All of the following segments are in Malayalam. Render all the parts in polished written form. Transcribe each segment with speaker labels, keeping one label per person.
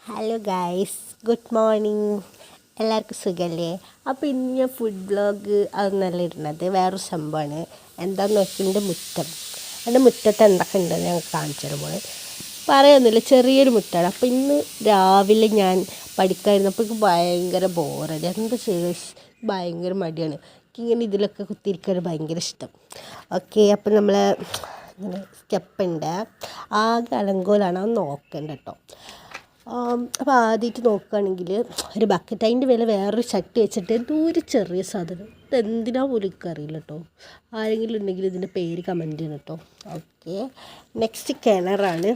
Speaker 1: Hello guys, good morning. എല്ലാവർക്കും സുഖമല്ലേ? അപ്പോൾ ഇന്ന് ഞാൻ ഫുഡ് ബ്ലോഗ് അതൊന്നല്ല ഇടുന്നത്, വേറൊരു സംഭവമാണ്. എന്താണെന്ന് വെച്ചാൽ എൻ്റെ മുറ്റത്ത് എന്തൊക്കെ ഉണ്ടെന്ന് ഞങ്ങൾക്ക് കാണിച്ചു തരുമ്പോൾ പറയുന്നില്ല, ചെറിയൊരു മുറ്റാണ്. അപ്പോൾ ഇന്ന് രാവിലെ ഞാൻ പഠിക്കാതിരുന്നപ്പോൾ എനിക്ക് ഭയങ്കര ബോറടി. എന്താ ചെയ്യുക, ഭയങ്കര മടിയാണ് എനിക്കിങ്ങനെ ഇതിലൊക്കെ കുത്തിയിരിക്കാൻ ഭയങ്കര ഇഷ്ടം. ഓക്കെ, അപ്പം നമ്മൾ ഇങ്ങനെ സ്റ്റെപ്പുണ്ട്, ആകെ അലങ്കോലാണ്, അത് നോക്കണ്ട കേട്ടോ. അപ്പോൾ ആദ്യമായിട്ട് നോക്കുകയാണെങ്കിൽ ഒരു ബക്കറ്റ്, അതിൻ്റെ വില വേറൊരു ചട്ടി വെച്ചിട്ട് എന്തോ ഒരു ചെറിയ സാധനം, ഇതെന്തിനാ പോലും എനിക്കറിയില്ല കേട്ടോ. ആരെങ്കിലും ഉണ്ടെങ്കിൽ ഇതിൻ്റെ പേര് കമൻറ്റ് ചെയ്യണം കേട്ടോ. ഓക്കെ, നെക്സ്റ്റ് കിണറാണ്.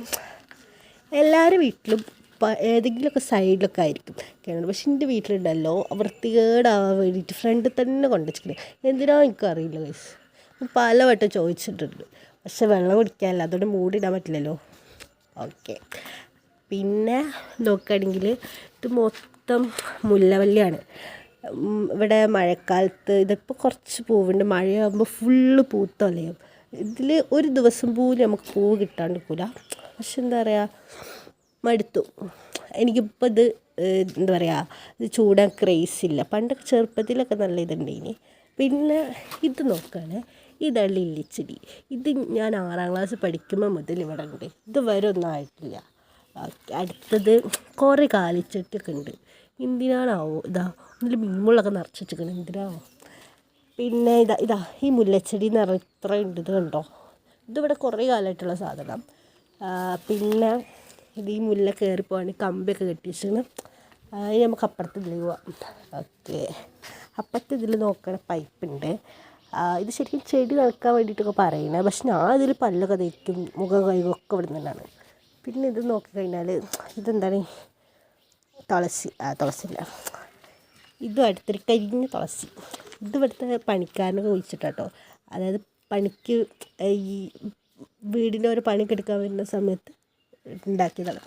Speaker 1: എല്ലാവരും വീട്ടിലും ഏതെങ്കിലുമൊക്കെ സൈഡിലൊക്കെ ആയിരിക്കും കിണർ, പക്ഷെ എൻ്റെ വീട്ടിലുണ്ടല്ലോ വൃത്തികേടാവാൻ വേണ്ടിയിട്ട് ഫ്രണ്ടിൽ തന്നെ കൊണ്ടുവച്ചിട്ടുണ്ട്. എന്തിനാ എനിക്കറിയില്ല ഗൈസ്, പലവട്ടം ചോദിച്ചിട്ടുണ്ട്, പക്ഷെ വെള്ളം കുടിക്കാനല്ല, അതുകൊണ്ട് മൂടിയിടാൻ പറ്റില്ലല്ലോ. ഓക്കെ, പിന്നെ നോക്കുകയാണെങ്കിൽ ഇത് മൊത്തം മുല്ലവള്ളിയാണ്. ഇവിടെ മഴക്കാലത്ത് ഇതിപ്പോൾ കുറച്ച് പൂവുണ്ട്, മഴയാകുമ്പോൾ ഫുള്ള് പൂത്തലയും. ഇതിൽ ഒരു ദിവസം പോലും നമുക്ക് പൂവ് കിട്ടാണ്ടിരിക്കില്ല. പക്ഷെ എന്താ പറയുക, മടുത്തു എനിക്കിപ്പോൾ ഇത്. എന്താ പറയുക, ഇത് ചൂടാൻ ക്രേസില്ല. പണ്ടൊക്കെ ചെറുപ്പത്തിലൊക്കെ നല്ല ഇതുണ്ടായിനി. പിന്നെ ഇത് നോക്കുകയാണ്, ഇതാണ് ലില്ലിച്ചെടി. ഇത് ഞാൻ 6ാം ക്ലാസ് പഠിക്കുമ്പോൾ മുതൽ ഇവിടെ ഉണ്ട്, ഇതുവരെ ഒന്നും ആയിട്ടില്ല. അടുത്തത് കുറേ കാലിച്ചട്ടിയൊക്കെ ഉണ്ട്, എന്തിനാണാവോ. ഒന്നിൽ മീമുകളൊക്കെ നിറച്ച് വെച്ചിരിക്കണം, എന്തിനാവോ. പിന്നെ ഇതാ ഈ മുല്ലച്ചെടി എന്ന് പറഞ്ഞാൽ ഇത്ര ഉണ്ട്, ഇത് കണ്ടോ. ഇതിവിടെ കുറേ കാലമായിട്ടുള്ള സാധനം. പിന്നെ ഇത് ഈ മുല്ല കയറി പോകാൻ കമ്പിയൊക്കെ കെട്ടി വെച്ചിട്ട് ഇനി നമുക്ക് അപ്പുറത്ത് ഇതിൽ പോവാം. ഓക്കെ, അപ്പുറത്ത് ഇതിൽ നോക്കണ പൈപ്പുണ്ട്. ഇത് ശരിക്കും ചെടി നനക്കാൻ വേണ്ടിയിട്ടൊക്കെ പറയണേ, പക്ഷെ ഞാൻ ഇതിൽ പല്ലൊക്കെ തേക്കും, മുഖം കൈകൊക്കെ ഇവിടെ നിന്നാണ്. പിന്നെ ഇത് നോക്കിക്കഴിഞ്ഞാൽ ഇതെന്താണ്, തുളസില്ല, ഇതും അടുത്തൊരു കരിഞ്ഞ തുളസി. ഇത് ഇവിടുത്തെ പണിക്കാരനൊക്കെ കുഴിച്ചിട്ടോ, അതായത് പണിക്ക് ഈ വീടിൻ്റെ ഒരു പണിക്ക് എടുക്കാൻ വരുന്ന സമയത്ത് ഉണ്ടാക്കിയതാണ്.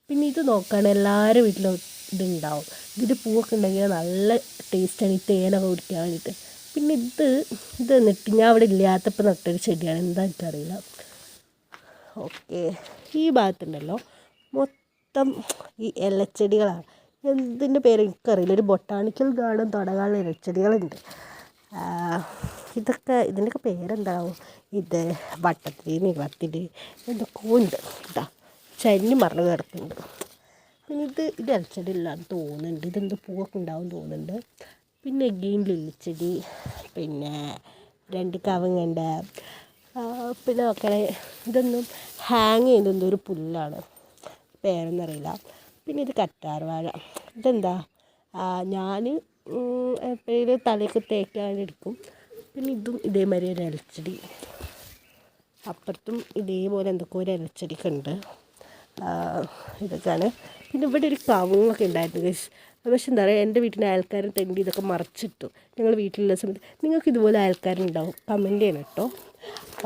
Speaker 1: പിന്നെ ഇത് നോക്കുകയാണ്, എല്ലാവരും വീട്ടിലും ഇതുണ്ടാവും. ഇതിൻ്റെ പൂവൊക്കെ ഉണ്ടെങ്കിൽ നല്ല ടേസ്റ്റാണ് ഈ തേനൊക്കെ കുടിക്കാൻ വേണ്ടിയിട്ട്. പിന്നെ ഇത് എന്നിട്ട് ഞാൻ അവിടെ ഇല്ലാത്തപ്പോൾ നട്ടൊരു ചെടിയാണ്, എന്താ എനിക്കറിയില്ല. ഓക്കെ, ഈ ഭാഗത്തുണ്ടല്ലോ മൊത്തം ഈ ഇലച്ചെടികളാണ്. എന്തിൻ്റെ പേര് എനിക്കറിയില്ല, ഒരു ബൊട്ടാണിക്കൽ ഗാർഡൻ തുടങ്ങാനുള്ള ഇലച്ചെടികളുണ്ട്. ഇതിൻ്റെയൊക്കെ പേരെന്താവും, ഇത് വട്ടത്തിൽ നീളത്തിൽ എന്തൊക്കെ ഉണ്ട് കേട്ടോ, ചരിഞ്ഞ് മറന്ന് കിടക്കുന്നുണ്ട്. പിന്നെ ഇത് ഇലച്ചെടി ഇല്ലാന്ന് തോന്നുന്നുണ്ട്, ഇതെന്തോ പൂവൊക്കെ ഉണ്ടാവും തോന്നുന്നുണ്ട്. പിന്നെ എഗെയിൻ ലില്ലിച്ചെടി, പിന്നെ 2 കവുങ്ങുണ്ട്. പിന്നെ നോക്കണേ, ഇതൊന്നും ഹാങ് ചെയ്തെന്തോ ഒരു പുല്ലാണ്, പേരൊന്നറിയില്ല. പിന്നെ ഇത് കറ്റാർവാഴ, ഇതെന്താ ഞാൻ എപ്പോഴും തലയൊക്കെ തേക്കാൻ എടുക്കും. പിന്നെ ഇതും ഇതേമാതിരി ഒരു ഇലച്ചെടി, അപ്പുറത്തും ഇതേപോലെ എന്തൊക്കെ ഒരു ഇലച്ചെടിയൊക്കെ ഉണ്ട്. ഇതൊക്കെയാണ്. പിന്നെ ഇവിടെ ഒരു കവുങ്ങൊക്കെ ഉണ്ടായിരുന്നു ഗൈസ്, പക്ഷെ എന്താ പറയുക, എൻ്റെ വീട്ടിലെ അയൽക്കാരൻ തെണ്ടി ഇതൊക്കെ മറിച്ചിട്ടു. ഞങ്ങൾ വീട്ടിലുള്ള സമയത്ത് നിങ്ങൾക്ക് ഇതുപോലെ അയൽക്കാരുണ്ടാവും, കമൻറ്റ് ചെയ്യണം കേട്ടോ.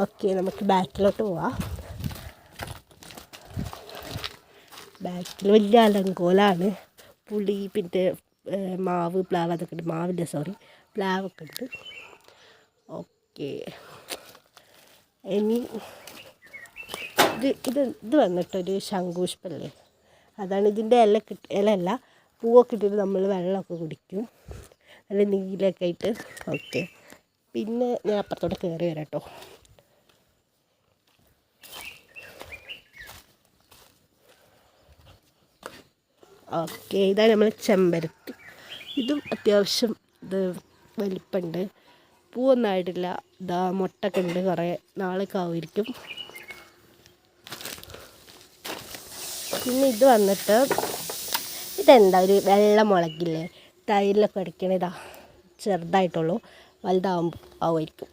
Speaker 1: ഓക്കെ, നമുക്ക് ബാക്കിലോട്ട് പോവാം. ബാക്കിൽ വലിയ അലങ്കോലാണ്, പുളി പിന്നെ മാവ് പ്ലാവ് അതൊക്കെ ഉണ്ട്. മാവില്ല, സോറി, പ്ലാവൊക്കെ ഉണ്ട്. ഓക്കെ, ഇനി ഇത് വന്നിട്ടൊരു ശംഖുപുഷ്പല്ലേ, അതാണ്. ഇതിൻ്റെ ഇലയല്ല, പൂവൊക്കെ ഇട്ടിട്ട് നമ്മൾ വെള്ളമൊക്കെ കുടിക്കും, നല്ല നീലൊക്കെ ആയിട്ട്. ഓക്കെ, പിന്നെ ഞാൻ അപ്പുറത്തോട്ട് കയറി വരാം കേട്ടോ. ഓക്കെ, ഇതാണ് നമ്മൾ ചെമ്പരത്തി. ഇതും അത്യാവശ്യം ഇത് വലിപ്പമുണ്ട്, പൂവൊന്നും ആയിട്ടില്ല. മുട്ടൊക്കെ ഉണ്ട്, കുറേ നാളൊക്കെ ആവുമായിരിക്കും. പിന്നെ ഇത് വന്നിട്ട് ഇതെന്താ, ഒരു വെള്ള മുളകില്ലേ, തൈരിലൊക്കെ അടിക്കണ, ചെറുതായിട്ടുള്ളൂ, ആവുമായിരിക്കും.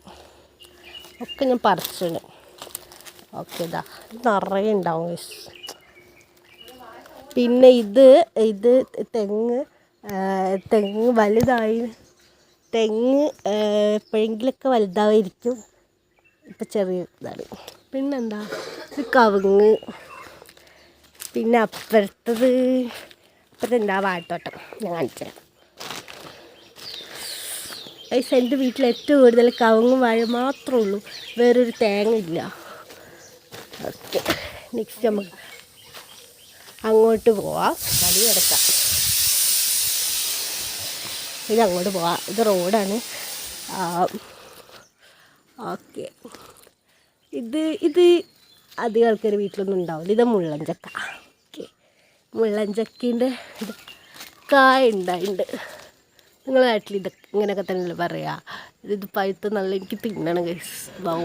Speaker 1: ഒക്കെ ഞാൻ പറിച്ചിട്ടുണ്ട്. ഓക്കെ, നിറയെ ഉണ്ടാവും. പിന്നെ ഇത് തെങ്ങ് വലുതായി, എപ്പോഴെങ്കിലൊക്കെ വലുതാവായിരിക്കും, ഇപ്പം ചെറിയ ഇതാണ്. പിന്നെന്താ, ഇത് കവുങ്ങ്. പിന്നെ അപ്പുറത്തെന്താ വാഴത്തോട്ടം, ഞാൻ കാണിച്ചു തരാം. എൻ്റെ വീട്ടിൽ ഏറ്റവും കൂടുതൽ കവുങ്ങും വാഴ മാത്രമേ ഉള്ളൂ, വേറൊരു തേങ്ങ ഇല്ല. ഓക്കെ, നെക്സ്റ്റ് നമുക്ക് അങ്ങോട്ട് പോവാം. കളി കിടക്കാം. ഇത് അങ്ങോട്ട് പോവാം. ഇത് റോഡാണ്. ഓക്കെ. ഇത് അധികം ആൾക്കാർ വീട്ടിലൊന്നും ഉണ്ടാവില്ല. ഇത് മുള്ളൻചക്ക. ഓക്കെ, മുള്ളൻചക്കേൻ്റെ ഇത് കായ ഉണ്ടായിട്ടുണ്ട്. നിങ്ങളുടെ നാട്ടിൽ ഇത് ഇങ്ങനെയൊക്കെ തന്നെയല്ലേ പറയുക. ഇത് പഴുത്ത് നല്ല എനിക്ക് തിന്നണം guys.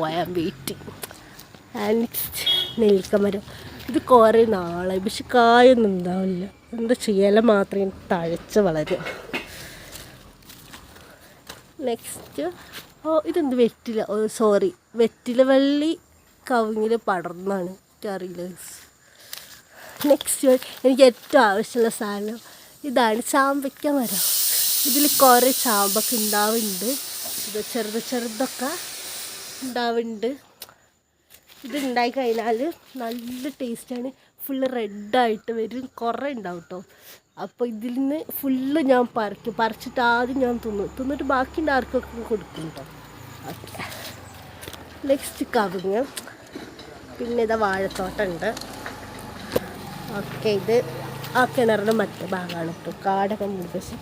Speaker 1: I am waiting. Next നെല്ലിക്കമരം. ഇത് കുറേ നാളായി, പക്ഷെ കായൊന്നും ഉണ്ടാവില്ല. എന്താ ചെയ്യല മാത്രമേ തഴച്ച് വളരും. നെക്സ്റ്റ് ഇതെന്ത് വെറ്റില, സോറി, വെറ്റില വള്ളി കവുങ്ങിൽ പടർന്നാണ്, എനിക്കറിയില്ല. നെക്സ്റ്റ് എനിക്ക് ഏറ്റവും ആവശ്യമുള്ള സാധനം ഇതാണ്, ചാമ്പയ്ക്ക മരം. ഇതിൽ കുറേ ചാമ്പൊക്കെ ഉണ്ടാവുന്നുണ്ട്. ഇത് ചെറുതൊക്കെ ഉണ്ടാവുന്നുണ്ട്. ഇത് ഉണ്ടായി കഴിഞ്ഞാൽ നല്ല ടേസ്റ്റാണ്. ഫുള്ള് റെഡായിട്ട് വരും. കുറേ ഉണ്ടാവും കേട്ടോ. അപ്പോൾ ഇതിൽ നിന്ന് ഫുള്ള് ഞാൻ പറിച്ചിട്ട് ആദ്യം ഞാൻ തിന്നിട്ട് ബാക്കിൻ്റെ ആർക്കൊക്കെ കൊടുക്കും കേട്ടോ. ഓക്കെ, നെക്സ്റ്റ് കവുങ്ങ്. പിന്നെ ഇതാ വാഴത്തോട്ടമുണ്ട്. ഓക്കെ, ഇത് ആ കിണറിൻ്റെ മറ്റേ ഭാഗമാണ് കേട്ടോ. കാടൊക്കെ മുറിച്ച്.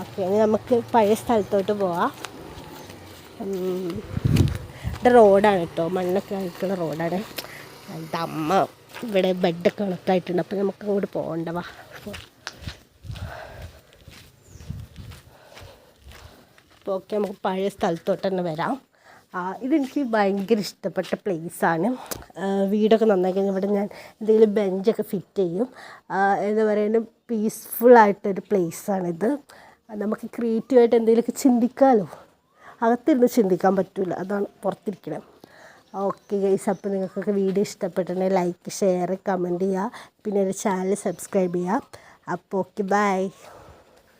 Speaker 1: ഓക്കെ, അങ്ങനെ നമുക്ക് പഴയ സ്ഥലത്തോട്ട് പോവാം. ഇത് റോഡാണ് കേട്ടോ, മണ്ണൊക്കെ ആയിട്ടുള്ള റോഡാണ്. ഇത് അമ്മ ഇവിടെ ബെഡൊക്കെ കണക്കായിട്ടുണ്ട്. അപ്പോൾ നമുക്ക് അങ്ങോട്ട് പോകണ്ടവാ. അപ്പോൾ ഓക്കെ, നമുക്ക് പഴയ സ്ഥലത്തോട്ട് തന്നെ വരാം. ഇതെനിക്ക് ഭയങ്കര ഇഷ്ടപ്പെട്ട പ്ലേസാണ്. വീടൊക്കെ നന്നായി കഴിഞ്ഞാൽ ഇവിടെ ഞാൻ എന്തെങ്കിലും ബെഞ്ചൊക്കെ ഫിറ്റ് ചെയ്യും. എന്താ പറയുക, പീസ്ഫുള്ളായിട്ടൊരു പ്ലേസാണിത്. നമുക്ക് ക്രിയേറ്റീവായിട്ട് എന്തെങ്കിലുമൊക്കെ ചിന്തിക്കാമല്ലോ. അകത്തിരുന്ന് ചിന്തിക്കാൻ പറ്റില്ല, അതാണ് പുറത്തിരിക്കണം. ഓക്കെ ഗൈസ്, അപ്പോൾ നിങ്ങൾക്കൊക്കെ വീഡിയോ ഇഷ്ടപ്പെട്ടിട്ടുണ്ടെങ്കിൽ ലൈക്ക്, ഷെയർ, കമൻറ്റ് ചെയ്യുക. പിന്നെ ഒരു ചാനൽ സബ്സ്ക്രൈബ് ചെയ്യുക. അപ്പോൾ ഓക്കെ, ബൈ.